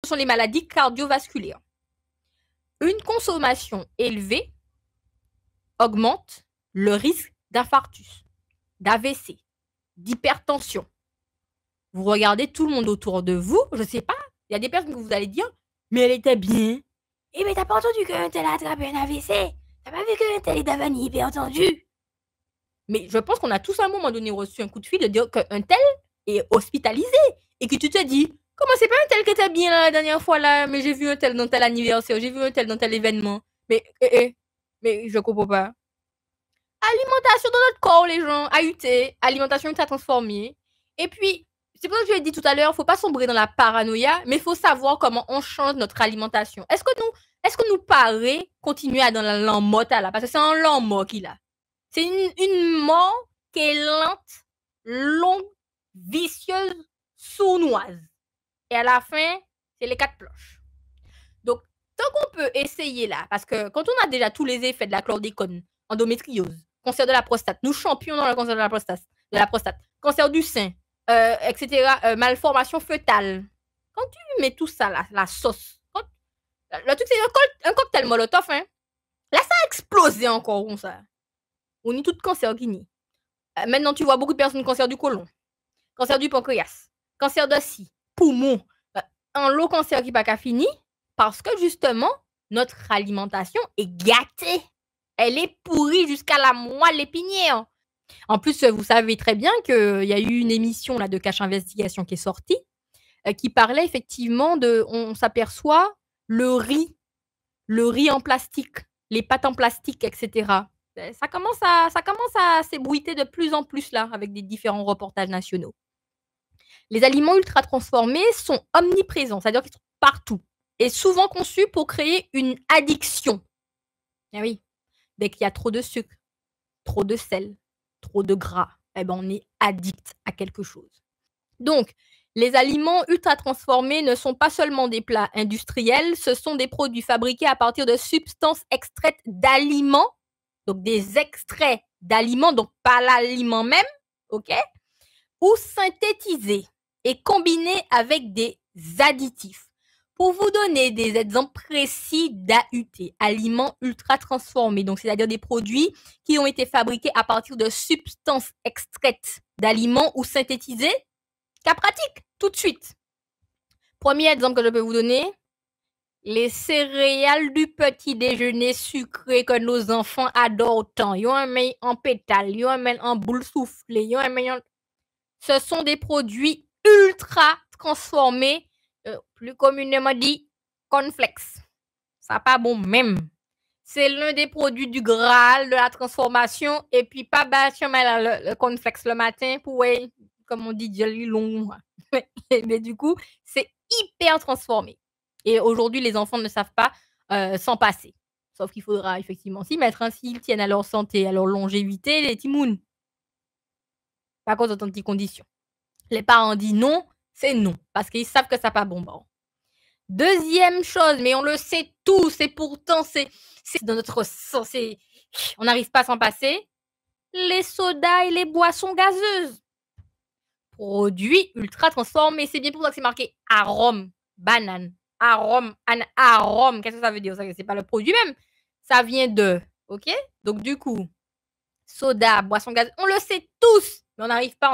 sont les maladies cardiovasculaires. Une consommation élevée augmente le risque d'infarctus, d'AVC, d'hypertension. Vous regardez tout le monde autour de vous, je sais pas, il y a des personnes que vous allez dire, mais elle était bien. Eh mais t'as pas entendu qu'un tel a attrapé un AVC? T'as pas vu qu'un tel est devenu hypertendu? Mais je pense qu'on a tous à un moment donné reçu un coup de fil de dire qu'un tel est hospitalisé et que tu te dis, comment c'est pas un tel qui était bien la dernière fois là, mais j'ai vu un tel dans tel anniversaire, j'ai vu un tel dans tel événement. Mais je comprends pas. Alimentation dans notre corps, les gens, AUT, alimentation ultra transformée. Et puis, c'est pour ça que je l'ai dit tout à l'heure, il ne faut pas sombrer dans la paranoïa, mais il faut savoir comment on change notre alimentation. Est-ce que nous paraît continuer à dans la lammotte là? Parce que c'est un lammotte qu'il a. C'est une mort qui est lente, longue, vicieuse, sournoise. Et à la fin, c'est les 4 planches. Donc, tant qu'on peut essayer là, parce que quand on a déjà tous les effets de la chlordécone, endométriose, cancer de la prostate, nous champions dans le cancer de la prostate, cancer du sein, etc., malformation fœtale. Quand tu mets tout ça là, la sauce, le truc c'est un cocktail molotov, hein. Là, ça a explosé encore comme ça. On est tout cancer qui nie. Maintenant, tu vois beaucoup de personnes cancer du côlon, cancer du pancréas, cancer de scie, poumon, un lot cancer qui n'a pas fini parce que justement, notre alimentation est gâtée. Elle est pourrie jusqu'à la moelle épinière. En plus, vous savez très bien qu'il y a eu une émission là, de Cache Investigation qui est sortie qui parlait effectivement on s'aperçoit le riz en plastique, les pâtes en plastique, etc. Ça commence à s'ébruiter de plus en plus là avec des différents reportages nationaux. Les aliments ultra transformés sont omniprésents, c'est-à-dire qu'ils sont partout et souvent conçus pour créer une addiction. Ah oui, dès qu'il y a trop de sucre, trop de sel, trop de gras, eh ben on est addict à quelque chose. Donc, les aliments ultra transformés ne sont pas seulement des plats industriels, ce sont des produits fabriqués à partir de substances extraites d'aliments, donc des extraits d'aliments, donc pas l'aliment même, ok, ou synthétisés et combinés avec des additifs. Pour vous donner des exemples précis d'AUT, aliments ultra transformés, donc c'est-à-dire des produits qui ont été fabriqués à partir de substances extraites d'aliments ou synthétisés, cas pratique, tout de suite. Premier exemple que je peux vous donner, les céréales du petit déjeuner sucré que nos enfants adorent tant. Ils ont un mail en pétale, ils ont un mail en boule soufflée, ils ont un mail en... Ce sont des produits ultra transformés, plus communément dit cornflakes. Ça n'a pas bon même. C'est l'un des produits du Graal de la transformation. Et puis, pas bâtir le cornflakes le matin pour, comme on dit, jelly long. Mais du coup, c'est hyper transformé. Et aujourd'hui, les enfants ne savent pas s'en passer. Sauf qu'il faudra effectivement s'y mettre, hein, s'ils tiennent à leur santé, à leur longévité, les timouns. Pas cause d'authentiques conditions. Les parents disent non, c'est non. Parce qu'ils savent que ça n'a pas bon bord. Deuxième chose, mais on le sait tous, et pourtant c'est dans notre sang, on n'arrive pas à s'en passer, les sodas et les boissons gazeuses. Produits ultra transformés, c'est bien pour ça que c'est marqué arôme, banane, arôme, qu'est-ce que ça veut dire? C'est pas le produit même, ça vient de, ok? Donc du coup, soda, boissons gazeuses, on le sait tous, mais on n'arrive pas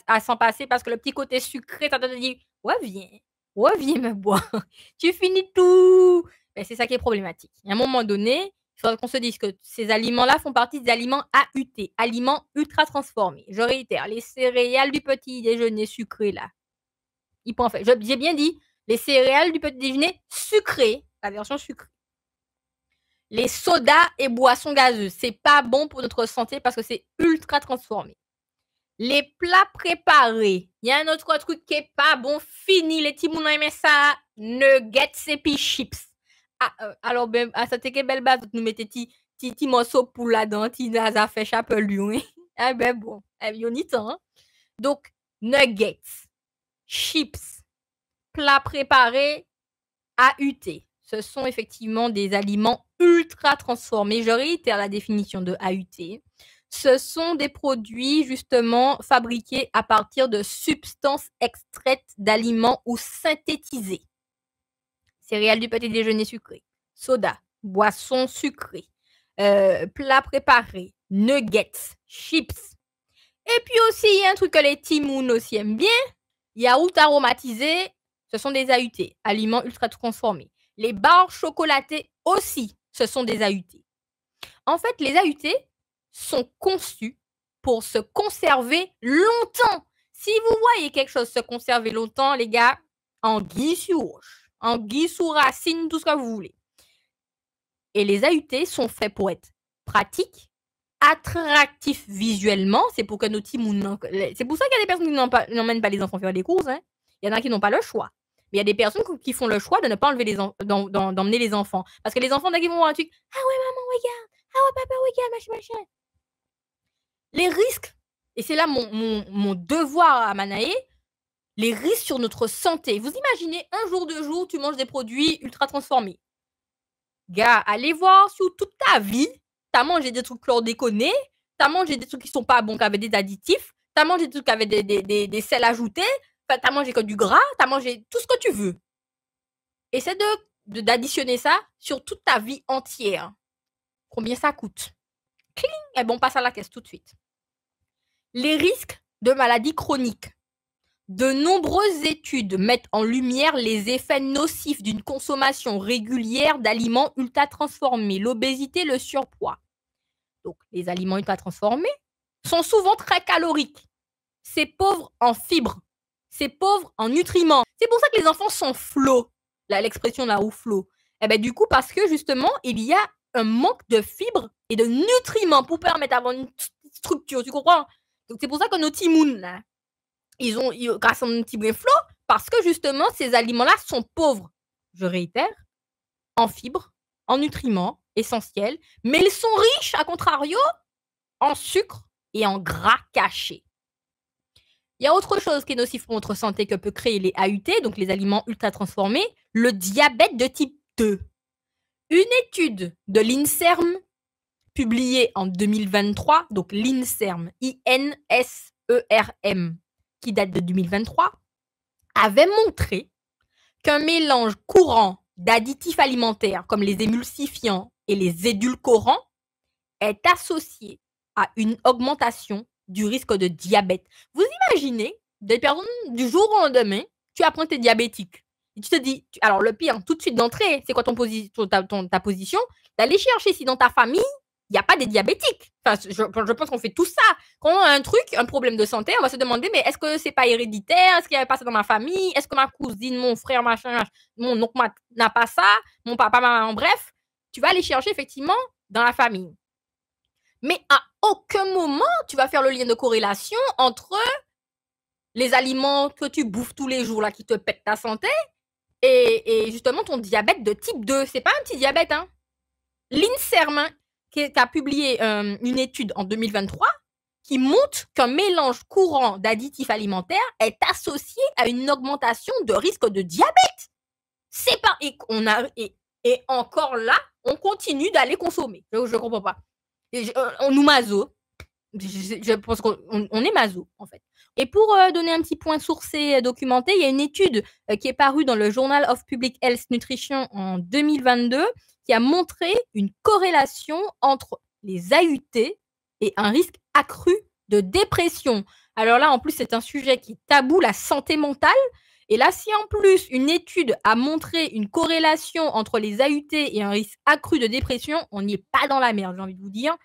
à s'en passer parce que le petit côté sucré, ça te dit, ouais, viens me boire. Tu finis tout. Ben, c'est ça qui est problématique. À un moment donné, il faudrait qu'on se dise que ces aliments-là font partie des aliments AUT, aliments ultra transformés. Je réitère, les céréales du petit déjeuner sucré, là. J'ai bien dit, les céréales du petit déjeuner sucré, la version sucrée. Les sodas et boissons gazeuses, c'est pas bon pour notre santé parce que c'est ultra transformé. Les plats préparés. Il y a un autre truc qui est pas bon. Fini. Les petits mounons aiment ça. Nuggets et puis chips. Alors, ben, à cette belle base, nous mettez petits morceaux pour là-dedans. Petit naza fait chapelou. Ah ben bon. On y temps. Donc, nuggets, chips, plats préparés, AUT. Ce sont effectivement des aliments ultra transformés. Je réitère la définition de AUT. Ce sont des produits justement fabriqués à partir de substances extraites d'aliments ou synthétisés. céréales du petit déjeuner sucré, soda, boissons sucrées, plats préparés, nuggets, chips. Et puis aussi, il y a un truc que les timouns aussi aiment bien, yaourt aromatisé, ce sont des AUT, aliments ultra transformés. Les barres chocolatées aussi, ce sont des AUT. En fait, les AUT sont conçus pour se conserver longtemps. Si vous voyez quelque chose se conserver longtemps, les gars, anguille sur roche, anguille sous racine, tout ce que vous voulez. Et les AUT sont faits pour être pratiques, attractifs visuellement. C'est pour que nos timouns... C'est pour ça qu'il y a des personnes qui n'emmènent pas les enfants faire des courses. Hein. Il y en a qui n'ont pas le choix. Mais il y a des personnes qui font le choix de ne pas enlever d'emmener les enfants. Parce que les enfants, dès qu'ils vont voir un truc, ah ouais, maman, regarde. Ah ouais, papa, regarde, machin. Les risques, et c'est là mon devoir à Manaé, les risques sur notre santé. Vous imaginez, un jour, 2 jours, tu manges des produits ultra transformés. Gars, allez voir sur toute ta vie, t'as mangé des trucs chlordéconés, t'as mangé des trucs qui sont pas bons, qui avaient des additifs, t'as mangé des trucs qui avaient des sels ajoutés, t'as mangé que du gras, t'as mangé tout ce que tu veux. Essaie d'additionner ça sur toute ta vie entière. Combien ça coûte? Cling! Et bon, on passe à la caisse tout de suite. Les risques de maladies chroniques. De nombreuses études mettent en lumière les effets nocifs d'une consommation régulière d'aliments ultra transformés, l'obésité, le surpoids. Donc, les aliments ultra transformés sont souvent très caloriques. C'est pauvre en fibres. C'est pauvre en nutriments. C'est pour ça que les enfants sont flots. L'expression là, ou flots. Eh ben, du coup, parce que justement, il y a un manque de fibres et de nutriments pour permettre d'avoir une structure. Tu comprends? Donc, c'est pour ça que nos timouns, là, grâce à un petit brin flot, parce que justement, ces aliments-là sont pauvres, je réitère, en fibres, en nutriments essentiels, mais ils sont riches, à contrario, en sucre et en gras cachés. Il y a autre chose qui est nocif pour notre santé que peut créer les AUT, donc les aliments ultra transformés, le diabète de type 2. Une étude de l'INSERM, publiée en 2023, donc l'INSERM, INSERM, qui date de 2023, avait montré qu'un mélange courant d'additifs alimentaires comme les émulsifiants et les édulcorants est associé à une augmentation du risque de diabète. Vous imaginez des personnes du jour au lendemain, tu apprends que tu es diabétique. Et tu te dis, alors le pire, tout de suite d'entrée, c'est quoi ta position? D'aller chercher si dans ta famille, il n'y a pas des diabétiques. Enfin, je pense qu'on fait tout ça. Quand on a un problème de santé, on va se demander, mais est-ce que c'est pas héréditaire? Est-ce qu'il y avait pas ça dans ma famille? Est-ce que ma cousine, mon frère, machin, mon oncle n'a pas ça? Mon papa, maman, bref. Tu vas aller chercher effectivement dans la famille. Mais à aucun moment, tu vas faire le lien de corrélation entre les aliments que tu bouffes tous les jours, là, qui te pètent ta santé, et justement ton diabète de type 2. C'est pas un petit diabète, hein. L'INSERM, qui a publié une étude en 2023 qui montre qu'un mélange courant d'additifs alimentaires est associé à une augmentation de risque de diabète. C'est pas... Et encore là, on continue d'aller consommer. Je comprends pas. On nous maso. Je pense qu'on est maso, en fait. Et pour donner un petit point sourcé documenté, il y a une étude qui est parue dans le Journal of Public Health Nutrition en 2022 qui a montré une corrélation entre les AUT et un risque accru de dépression. Alors là, en plus, c'est un sujet qui est tabou, la santé mentale. Et là, si en plus, une étude a montré une corrélation entre les AUT et un risque accru de dépression, on n'y est pas dans la merde, j'ai envie de vous dire.